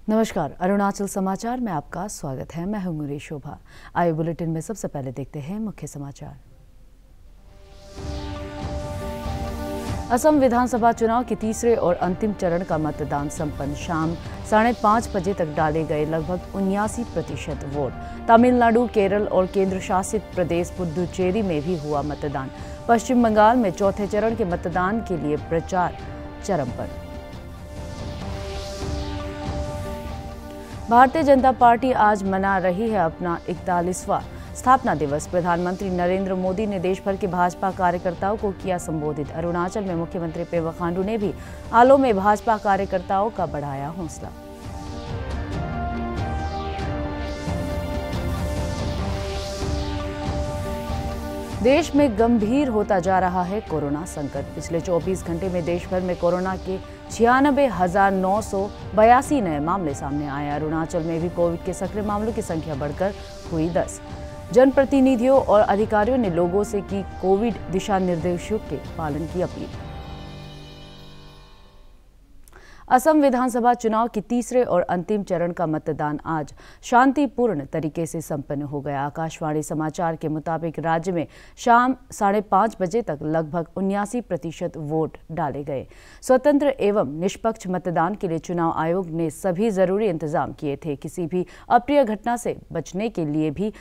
नमस्कार, अरुणाचल समाचार में आपका स्वागत है। मैं हूं शोभा। आइए बुलेटिन में सबसे पहले देखते हैं मुख्य समाचार। असम विधानसभा चुनाव के तीसरे और अंतिम चरण का मतदान संपन्न। शाम 5:30 बजे तक डाले गए लगभग 79% वोट। तमिलनाडु, केरल और केंद्र शासित प्रदेश पुदुचेरी में भी हुआ मतदान। पश्चिम बंगाल में चौथे चरण के मतदान के लिए प्रचार चरम पर। भारतीय जनता पार्टी आज मना रही है अपना 41वां स्थापना दिवस। प्रधानमंत्री नरेंद्र मोदी ने देश भर के भाजपा कार्यकर्ताओं को किया संबोधित। अरुणाचल में मुख्यमंत्री पेमा खांडू ने भी आलो में भाजपा कार्यकर्ताओं का बढ़ाया हौसला। देश में गंभीर होता जा रहा है कोरोना संकट। पिछले 24 घंटे में देश भर में कोरोना के 96,982 नए मामले सामने आए। अरुणाचल में भी कोविड के सक्रिय मामलों की संख्या बढ़कर हुई 10। जनप्रतिनिधियों और अधिकारियों ने लोगों से की कोविड दिशा निर्देशों के पालन की अपील। असम विधानसभा चुनाव के तीसरे और अंतिम चरण का मतदान आज शांतिपूर्ण तरीके से संपन्न हो गया। आकाशवाणी समाचार के मुताबिक राज्य में शाम 5:30 बजे तक लगभग 79% वोट डाले गए। स्वतंत्र एवं निष्पक्ष मतदान के लिए चुनाव आयोग ने सभी जरूरी इंतजाम किए थे। किसी भी अप्रिय घटना से बचने के लिए भी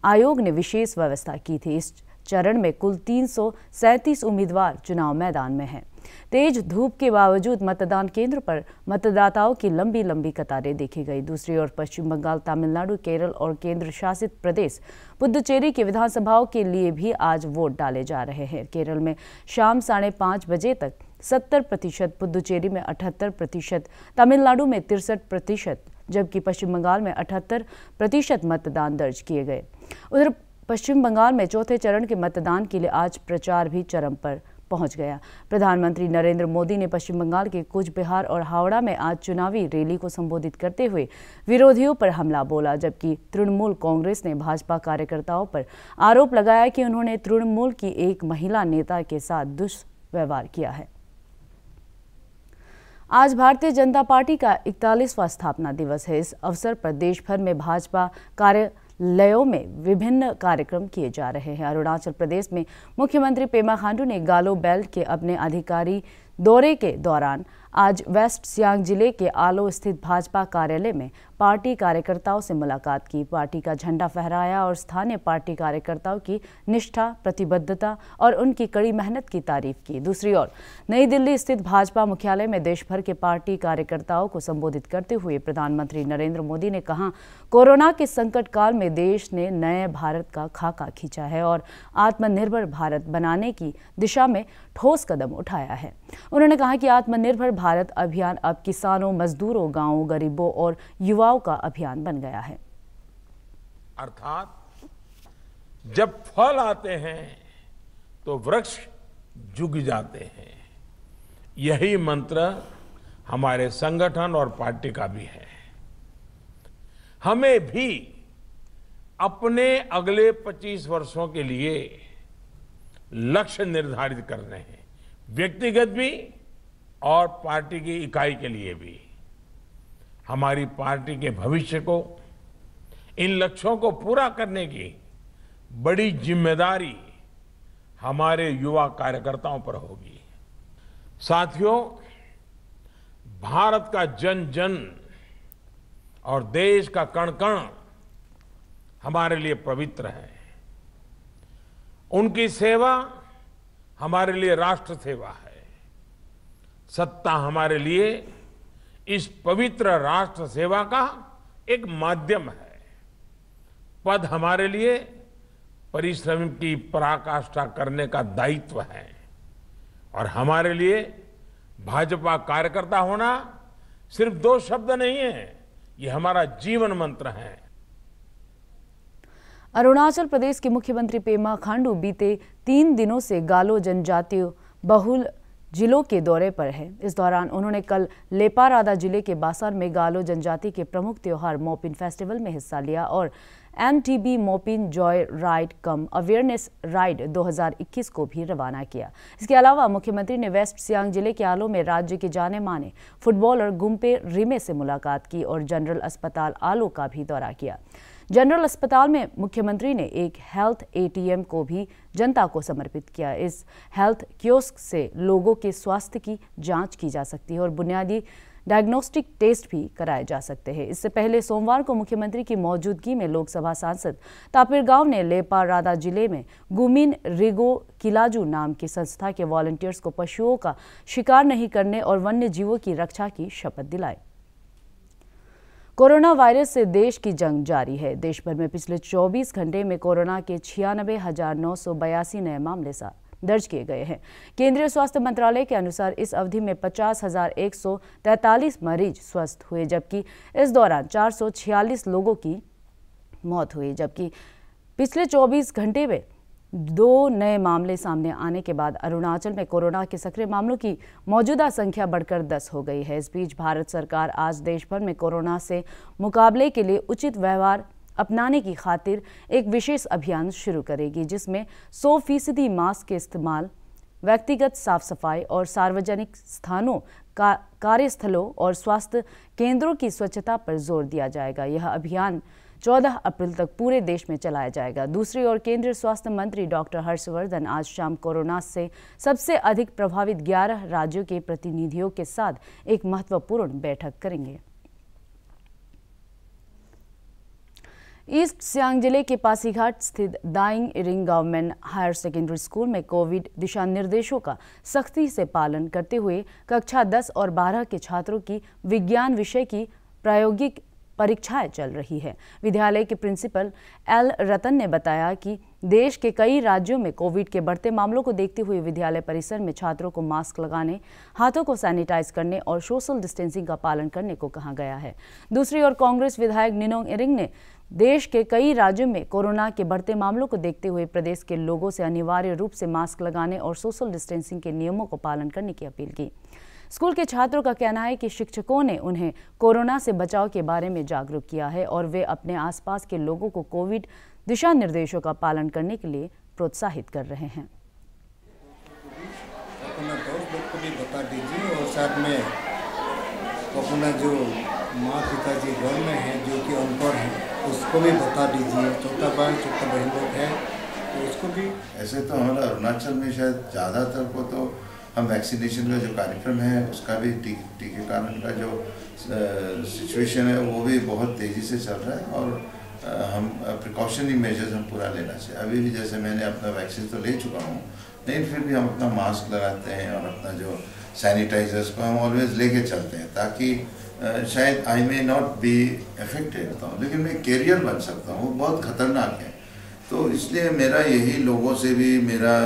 आयोग ने विशेष व्यवस्था की थी। इस चरण में कुल 337 उम्मीदवार चुनाव मैदान में हैं। तेज धूप के बावजूद मतदान केंद्र पर मतदाताओं की लंबी लंबी कतारें देखी गई। दूसरी ओर पश्चिम बंगाल, तमिलनाडु, केरल और केंद्र शासित प्रदेश पुदुचेरी की विधानसभाओं के लिए भी आज वोट डाले जा रहे हैं। केरल में शाम 5:30 बजे तक 70%, पुदुचेरी में 78%, तमिलनाडु में 63%, जबकि पश्चिम बंगाल में 78% मतदान दर्ज किए गए। उधर पश्चिम बंगाल में चौथे चरण के मतदान के लिए आज प्रचार भी चरम पर पहुंच गया। प्रधानमंत्री नरेंद्र मोदी ने पश्चिम बंगाल के कूच बिहार और हावड़ा में आज चुनावी रैली को संबोधित करते हुए विरोधियों पर हमला बोला, जबकि तृणमूल कांग्रेस ने भाजपा कार्यकर्ताओं पर आरोप लगाया कि उन्होंने तृणमूल की एक महिला नेता के साथ दुष्व्यवहार किया है। आज भारतीय जनता पार्टी का 41वां स्थापना दिवस है। इस अवसर पर देश भर में भाजपा कार्यालयों में विभिन्न कार्यक्रम किए जा रहे हैं। अरुणाचल प्रदेश में मुख्यमंत्री पेमा खांडू ने गालो बेल्ट के अपने आधिकारिक दौरे के दौरान आज वेस्ट सियांग जिले के आलो स्थित भाजपा कार्यालय में पार्टी कार्यकर्ताओं से मुलाकात की। पार्टी का झंडा फहराया और स्थानीय पार्टी कार्यकर्ताओं की निष्ठा, प्रतिबद्धता और उनकी कड़ी मेहनत की तारीफ की। दूसरी ओर नई दिल्ली स्थित भाजपा मुख्यालय में देश भर के पार्टी कार्यकर्ताओं को संबोधित करते हुए प्रधानमंत्री नरेंद्र मोदी ने कहा, कोरोना के संकट काल में देश ने नए भारत का खाका खींचा है और आत्मनिर्भर भारत बनाने की दिशा में ठोस कदम उठाया है। उन्होंने कहा कि आत्मनिर्भर भारत अभियान अब किसानों, मजदूरों, गांवों, गरीबों और युवाओं का अभियान बन गया है। अर्थात जब फल आते हैं तो वृक्ष झुक जाते हैं। यही मंत्र हमारे संगठन और पार्टी का भी है। हमें भी अपने अगले 25 वर्षों के लिए लक्ष्य निर्धारित करने हैं, व्यक्तिगत भी और पार्टी की इकाई के लिए भी। हमारी पार्टी के भविष्य को, इन लक्ष्यों को पूरा करने की बड़ी जिम्मेदारी हमारे युवा कार्यकर्ताओं पर होगी। साथियों, भारत का जन जन और देश का कण कण हमारे लिए पवित्र है। उनकी सेवा हमारे लिए राष्ट्र सेवा है। सत्ता हमारे लिए इस पवित्र राष्ट्र सेवा का एक माध्यम है। पद हमारे लिए परिश्रम की पराकाष्ठा करने का दायित्व है और हमारे लिए भाजपा कार्यकर्ता होना सिर्फ 2 शब्द नहीं है, ये हमारा जीवन मंत्र है। अरुणाचल प्रदेश के मुख्यमंत्री पेमा खांडू बीते 3 दिनों से गालो जनजातीय बहुल जिलों के दौरे पर है। इस दौरान उन्होंने कल लेपारादा जिले के बासार में गालो जनजाति के प्रमुख त्योहार मोपिन फेस्टिवल में हिस्सा लिया और MTB मोपिन जॉय राइड कम अवेयरनेस राइड 2021 को भी रवाना किया। इसके अलावा मुख्यमंत्री ने वेस्ट सियांग जिले के आलो में राज्य के जाने माने फुटबॉलर गुम्पे रिमे से मुलाकात की और जनरल अस्पताल आलो का भी दौरा किया। जनरल अस्पताल में मुख्यमंत्री ने एक हेल्थ ATM को भी जनता को समर्पित किया। इस हेल्थ कियोस्क से लोगों के स्वास्थ्य की जांच की जा सकती है और बुनियादी डायग्नोस्टिक टेस्ट भी कराए जा सकते हैं। इससे पहले सोमवार को मुख्यमंत्री की मौजूदगी में लोकसभा सांसद तापिर गांव ने लेपारादा जिले में गुमिन रिगो किलाजू नाम की संस्था के वॉलंटियर्स को पशुओं का शिकार नहीं करने और वन्य जीवों की रक्षा की शपथ दिलाई। कोरोना वायरस से देश की जंग जारी है। देश भर में पिछले 24 घंटे में कोरोना के 96,982 नए मामले दर्ज किए गए हैं। केंद्रीय स्वास्थ्य मंत्रालय के अनुसार इस अवधि में 50,143 मरीज स्वस्थ हुए, जबकि इस दौरान 446 लोगों की मौत हुई। जबकि पिछले 24 घंटे में 2 नए मामले सामने आने के बाद अरुणाचल में कोरोना के सक्रिय मामलों की मौजूदा संख्या बढ़कर 10 हो गई है। इस बीच भारत सरकार आज देश भर में कोरोना से मुकाबले के लिए उचित व्यवहार अपनाने की खातिर एक विशेष अभियान शुरू करेगी, जिसमें 100% मास्क के इस्तेमाल, व्यक्तिगत साफ सफाई और सार्वजनिक स्थानों, कार्यस्थलों और स्वास्थ्य केंद्रों की स्वच्छता पर जोर दिया जाएगा। यह अभियान 14 अप्रैल तक पूरे देश में चलाया जाएगा। दूसरी ओर केंद्रीय स्वास्थ्य मंत्री डॉक्टर हर्षवर्धन आज शाम कोरोना से सबसे अधिक प्रभावित 11 राज्यों के प्रतिनिधियों के साथ एक महत्वपूर्ण बैठक करेंगे। ईस्ट सियांग जिले के पासीघाट स्थित Daying Ering government higher secondary school में कोविड दिशा निर्देशों का सख्ती से पालन करते हुए कक्षा 10 और 12 के छात्रों की विज्ञान विषय की प्रायोगिक परीक्षाएं चल रही है। विद्यालय के प्रिंसिपल एल रतन ने बताया कि देश के कई राज्यों में कोविड के बढ़ते मामलों को देखते हुए विद्यालय परिसर में छात्रों को मास्क लगाने, हाथों को सैनिटाइज करने और सोशल डिस्टेंसिंग का पालन करने को कहा गया है। दूसरी ओर कांग्रेस विधायक निनोंग इरिंग ने देश के कई राज्यों में कोरोना के बढ़ते मामलों को देखते हुए प्रदेश के लोगों से अनिवार्य रूप से मास्क लगाने और सोशल डिस्टेंसिंग के नियमों को पालन करने की अपील की। स्कूल के छात्रों का कहना है कि शिक्षकों ने उन्हें कोरोना से बचाव के बारे में जागरूक किया है और वे अपने आसपास के लोगों को कोविड दिशा निर्देशों का पालन करने के लिए प्रोत्साहित कर रहे हैं। अपना दोस्त लोग को भी बता दीजिए और साथ में अपना जो माँ पिताजी घर में है जो कि अनपढ़ है उसको भी बता दीजिए। छोटा भाई छोटा बहन लोग है तो उसको भी। ऐसे तो हमारा अरुणाचल में शायद ज़्यादातर को तो हम वैक्सीनेशन का जो कार्यक्रम है उसका भी टीकाकरण का जो सिचुएशन है वो भी बहुत तेज़ी से चल रहा है और हम प्रिकॉशनरी मेजर्स हम पूरा लेना चाहिए। अभी भी जैसे मैंने अपना वैक्सीन तो ले चुका हूँ, लेकिन फिर भी हम अपना मास्क लगाते हैं और अपना जो सैनिटाइजर्स को हम ऑलवेज लेके चलते हैं ताकि शायद आई मे नॉट बी अफेक्टेड होता हूँ लेकिन मैं कैरियर बन सकता हूँ, वो बहुत ख़तरनाक है। तो इसलिए मेरा यही लोगों से भी मेरा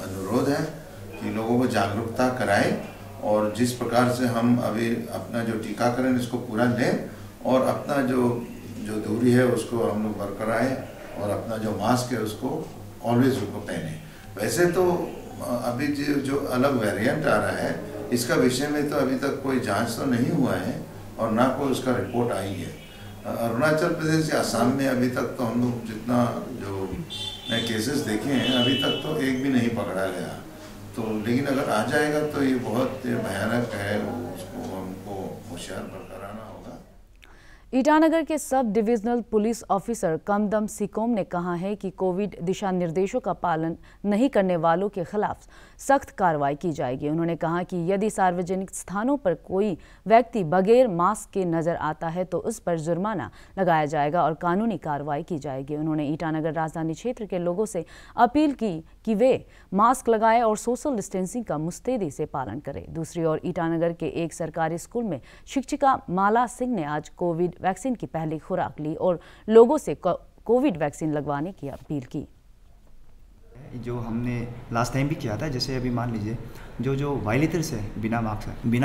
अनुरोध है कि लोगों को जागरूकता कराएं और जिस प्रकार से हम अभी अपना जो टीकाकरण इसको पूरा लें और अपना जो दूरी है उसको हम लोग बरकरार और अपना जो मास्क है उसको ऑलवेज उसको पहने। वैसे तो अभी जो अलग वेरिएंट आ रहा है इसका विषय में तो अभी तक कोई जांच तो नहीं हुआ है और ना कोई उसका रिपोर्ट आई है। अरुणाचल प्रदेश या असम में अभी तक तो हम लोग जितना जो नए केसेस देखे हैं अभी तक तो एक भी नहीं पकड़ा गया। तो लेकिन अगर आ जाएगा तो ये बहुत भयानक है, उसको हमको होशियार बरकराना होगा। ईटानगर के sub divisional police officer कमदम Sikom ने कहा है कि कोविड दिशा निर्देशों का पालन नहीं करने वालों के खिलाफ सख्त कार्रवाई की जाएगी। उन्होंने कहा कि यदि सार्वजनिक स्थानों पर कोई व्यक्ति बगैर मास्क के नजर आता है तो उस पर जुर्माना लगाया जाएगा और कानूनी कार्रवाई की जाएगी। उन्होंने ईटानगर राजधानी क्षेत्र के लोगों से अपील की कि वे मास्क लगाएं और सोशल डिस्टेंसिंग का मुस्तैदी से पालन करें। दूसरी ओर ईटानगर के एक सरकारी स्कूल में शिक्षिका माला सिंह ने आज कोविड वैक्सीन की पहली खुराक ली और लोगों से कोविड वैक्सीन लगवाने की अपील की। जो हमने लास्ट टाइम भी किया था, जैसे अभी मान लीजिए जो वायलेटर्स है बिना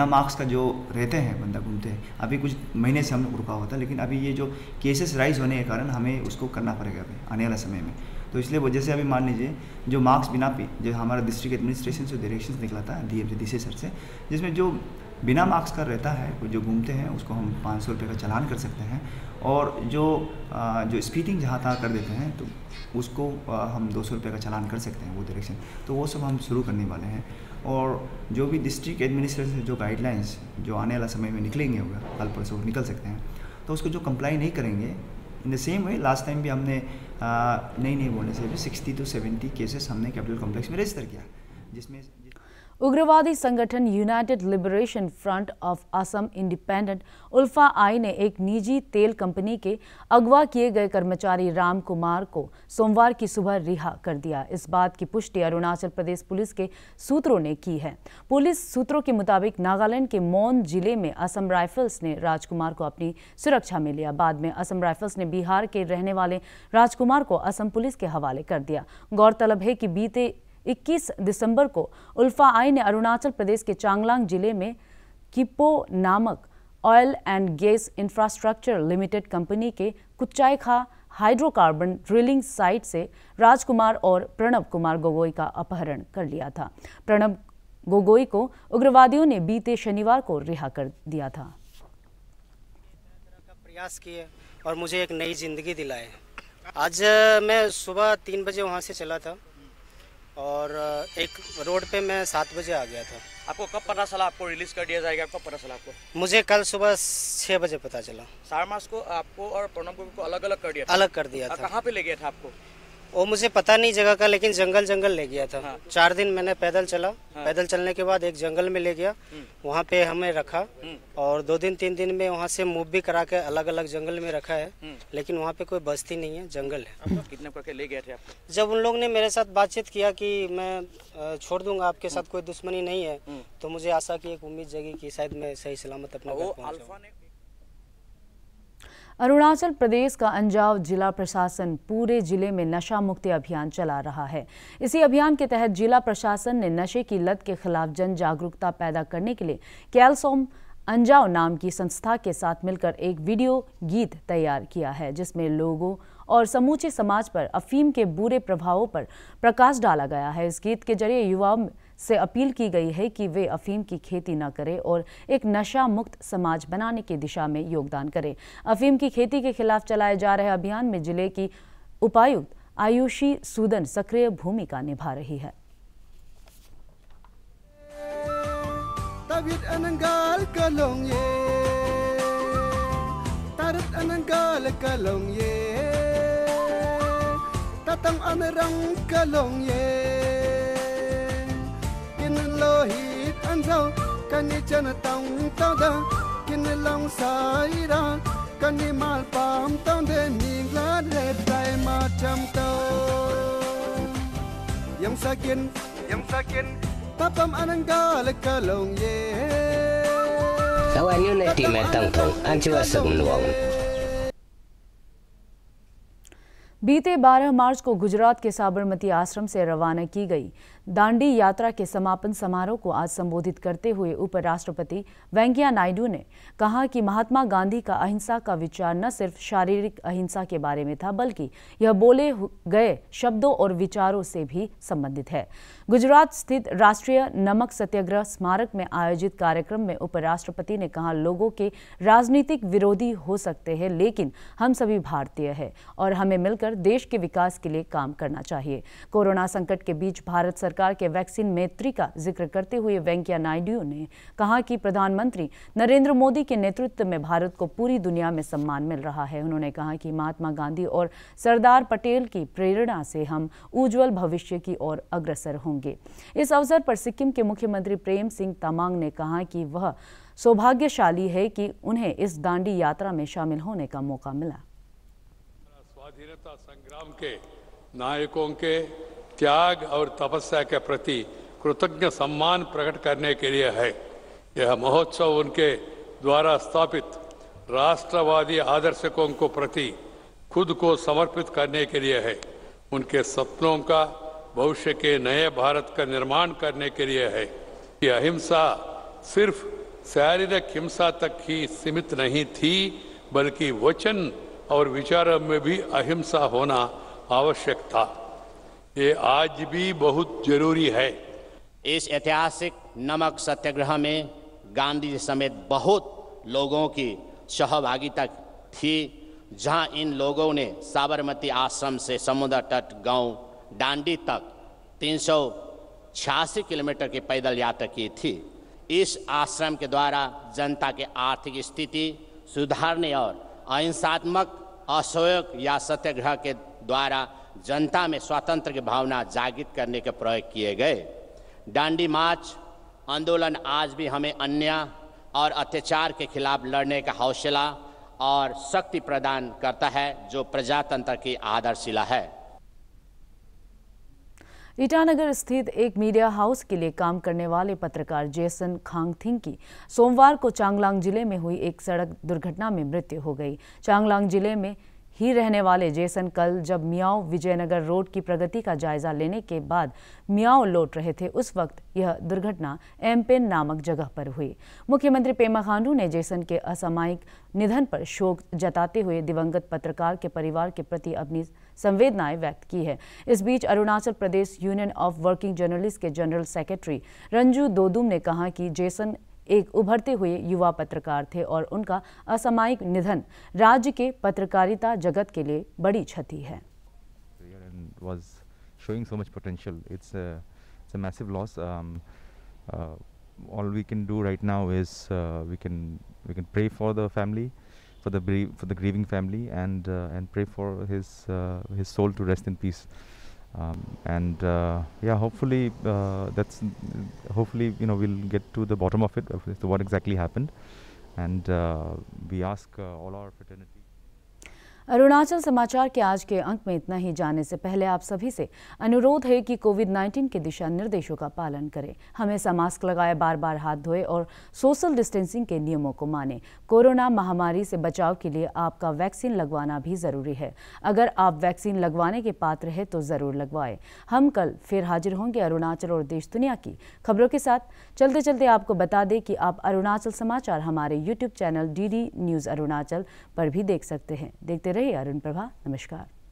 मार्क्स का जो रहते हैं बंदा घूमते हैं, अभी कुछ महीने से हम रुका हुआ था, लेकिन अभी ये जो केसेस राइज होने के कारण हमें उसको करना पड़ेगा अभी आने वाले समय में। तो इसलिए वजह से अभी मान लीजिए जो मार्क्स बिना जो हमारा डिस्ट्रिक्ट एडमिनिस्ट्रेशन से डायरेक्शन निकला था डीसी सर से, जिसमें जो बिना मार्क्स का रहता है जो घूमते हैं उसको हम 500 रुपये का चालान कर सकते हैं, और जो स्पीडिंग जहाँ तहाँ कर देते हैं तो उसको हम 200 रुपये का चालान कर सकते हैं वो डायरेक्शन। तो वो सब हम शुरू करने वाले हैं, और जो भी डिस्ट्रिक्ट एडमिनिस्ट्रेशन से जो गाइडलाइंस जो आने वाला समय में निकलेंगे होगा, कल परसों निकल सकते हैं, तो उसको जो कंप्लाई नहीं करेंगे, in the same way last time भी हमने नहीं बोलने से भी 60 to 70 केसेस हमने कैपिटल कॉम्प्लेक्स में रजिस्टर किया, जिसमें उग्रवादी संगठन United Liberation Front of Assam independent ULFA I ने एक निजी तेल कंपनी के अगवा किए गए कर्मचारी राम कुमार को सोमवार की सुबह रिहा कर दिया। इस बात की पुष्टि अरुणाचल प्रदेश पुलिस के सूत्रों ने की है। पुलिस सूत्रों के मुताबिक नागालैंड के मोन जिले में असम राइफल्स ने राजकुमार को अपनी सुरक्षा में लिया। बाद में असम राइफल्स ने बिहार के रहने वाले राजकुमार को असम पुलिस के हवाले कर दिया। गौरतलब है कि बीते 21 दिसंबर को उल्फा आई ने अरुणाचल प्रदेश के चांगलांग जिले में किपो नामक oil and gas infrastructure limited company के कुच्चाईखा हाइड्रोकार्बन ड्रिलिंग साइट से राजकुमार और प्रणब कुमार गोगोई का अपहरण कर लिया था। प्रणब गोगोई को उग्रवादियों ने बीते शनिवार को रिहा कर दिया था। प्रयास किए और मुझे एक नई जिंदगी दिलाए। आज मैं सुबह 3 बजे वहाँ से चला था और एक रोड पे मैं 7 बजे आ गया था। आपको कब पता चला आपको रिलीज कर दिया जाएगा? कब पता चला आपको? मुझे कल सुबह 6 बजे पता चला। सारमास को आपको और प्रणब को अलग अलग कर दिया था? अलग कर दिया था। कहाँ पे ले गया था आपको? वो मुझे पता नहीं जगह का, लेकिन जंगल ले गया था। हाँ। 4 दिन मैंने पैदल चला। हाँ। पैदल चलने के बाद एक जंगल में ले गया, वहाँ पे हमें रखा और 2 दिन 3 दिन में वहाँ से मूव भी करा के अलग अलग जंगल में रखा है, लेकिन वहाँ पे कोई बस्ती नहीं है, जंगल है। कितने करके ले गए थे आपको? जब उन लोगों ने मेरे साथ बातचीत किया कि मैं छोड़ दूंगा, आपके साथ कोई दुश्मनी नहीं है, तो मुझे आशा की एक उम्मीद जगी कि शायद मैं सही सलामत अपना घर पहुंचूं। अरुणाचल प्रदेश का अंजाव जिला प्रशासन पूरे जिले में नशा मुक्ति अभियान चला रहा है। इसी अभियान के तहत जिला प्रशासन ने नशे की लत के खिलाफ जन जागरूकता पैदा करने के लिए कैलसोम अंजाव नाम की संस्था के साथ मिलकर एक वीडियो गीत तैयार किया है, जिसमें लोगों और समूचे समाज पर अफीम के बुरे प्रभावों पर प्रकाश डाला गया है। इस गीत के जरिए युवाओं से अपील की गई है कि वे अफीम की खेती न करें और एक नशा मुक्त समाज बनाने की दिशा में योगदान करें। अफीम की खेती के खिलाफ चलाए जा रहे अभियान में जिले की उपायुक्त आयुषी सूदन सक्रिय भूमिका निभा रही है। Lohit anzau kani chana tang tang da kin long sai ra kani mal pam tang de ning la de dai ma cham to yam sakin papam ananga le kalong ye kawan ni ti ma tang thong an chua sum luang। बीते 12 मार्च को गुजरात के साबरमती आश्रम से रवाना की गई दांडी यात्रा के समापन समारोह को आज संबोधित करते हुए उपराष्ट्रपति वेंकैया नायडू ने कहा कि महात्मा गांधी का अहिंसा का विचार न सिर्फ शारीरिक अहिंसा के बारे में था, बल्कि यह बोले गए शब्दों और विचारों से भी संबंधित है। गुजरात स्थित राष्ट्रीय नमक सत्याग्रह स्मारक में आयोजित कार्यक्रम में उपराष्ट्रपति ने कहा, लोगों के राजनीतिक विरोधी हो सकते हैं, लेकिन हम सभी भारतीय हैं और हमें मिलकर देश के विकास के लिए काम करना चाहिए। कोरोना संकट के बीच भारत सरकार के वैक्सीन मैत्री का जिक्र करते हुए वेंकैया नायडू ने कहा कि प्रधानमंत्री नरेंद्र मोदी के नेतृत्व में भारत को पूरी दुनिया में सम्मान मिल रहा है। उन्होंने कहा कि महात्मा गांधी और सरदार पटेल की प्रेरणा से हम उज्जवल भविष्य की ओर अग्रसर होंगे। इस अवसर पर सिक्किम के मुख्यमंत्री प्रेम सिंह तमांग ने कहा कि वह सौभाग्यशाली है कि उन्हें इस दांडी यात्रा में शामिल होने का मौका मिला। स्वाधीनता संग्राम के नायकों के त्याग और तपस्या के प्रति कृतज्ञ सम्मान प्रकट करने के लिए है। यह महोत्सव उनके द्वारा स्थापित राष्ट्रवादी आदर्शों को प्रति खुद को समर्पित करने के लिए है। उनके सपनों का भविष्य के नए भारत का निर्माण करने के लिए है। कि अहिंसा सिर्फ शारीरिक हिंसा तक ही सीमित नहीं थी, बल्कि वचन और विचारों में भी अहिंसा होना आवश्यक था। ये आज भी बहुत जरूरी है। इस ऐतिहासिक नमक सत्याग्रह में गांधी जी समेत बहुत लोगों की सहभागिता थी, जहां इन लोगों ने साबरमती आश्रम से समुद्र तट गांव डांडी तक 386 किलोमीटर की पैदल यात्रा की थी। इस आश्रम के द्वारा जनता की आर्थिक स्थिति सुधारने और अहिंसात्मक असहयोग या सत्याग्रह के द्वारा जनता में स्वतंत्र की भावना जागृत करने के प्रयोग किए गए। डांडी मार्च आंदोलन आज भी हमें अन्याय और अत्याचार के खिलाफ लड़ने का हौसला और शक्ति प्रदान करता है, जो प्रजातंत्र की आधारशिला है। ईटानगर स्थित एक मीडिया हाउस के लिए काम करने वाले पत्रकार जेसन खांगथिंग की सोमवार को चांगलांग जिले में हुई एक सड़क दुर्घटना में मृत्यु हो गई। चांगलांग जिले में ही रहने वाले जेसन कल जब मियाओ विजयनगर रोड की प्रगति का जायजा लेने के बाद मियाओ लौट रहे थे, उस वक्त यह दुर्घटना एमपेन नामक जगह पर हुई। मुख्यमंत्री पेमा खांडू ने जेसन के असामयिक निधन पर शोक जताते हुए दिवंगत पत्रकार के परिवार के प्रति अपनी संवेदनाएं व्यक्त की है। इस बीच Arunachal Pradesh union of working journalist के जनरल सेक्रेटरी रंजू दोदुम ने कहा कि जेसन एक उभरते हुए युवा पत्रकार थे और उनका असामयिक निधन राज्य के पत्रकारिता जगत के लिए बड़ी क्षति है। Was showing so much potential. It's a massive loss. All we can do right now is we can pray for the family, for the grieving family, and pray for his soul to rest in peace. Yeah, hopefully we'll get to the bottom of it, of what exactly happened, and we ask all our fraternity. Arunachal समाचार के आज के अंक में इतना ही। जाने से पहले आप सभी से अनुरोध है कि कोविड-19 के दिशा निर्देशों का पालन करें, हमेशा मास्क लगाए, बार बार हाथ धोए और सोशल डिस्टेंसिंग के नियमों को मानें। कोरोना महामारी से बचाव के लिए आपका वैक्सीन लगवाना भी ज़रूरी है। अगर आप वैक्सीन लगवाने के पात्र हैं तो ज़रूर लगवाएं। हम कल फिर हाजिर होंगे अरुणाचल और देश दुनिया की खबरों के साथ। चलते चलते आपको बता दें कि आप अरुणाचल समाचार हमारे YouTube channel DD news Arunachal पर भी देख सकते हैं। देखते रहिए अरुण प्रभा। नमस्कार।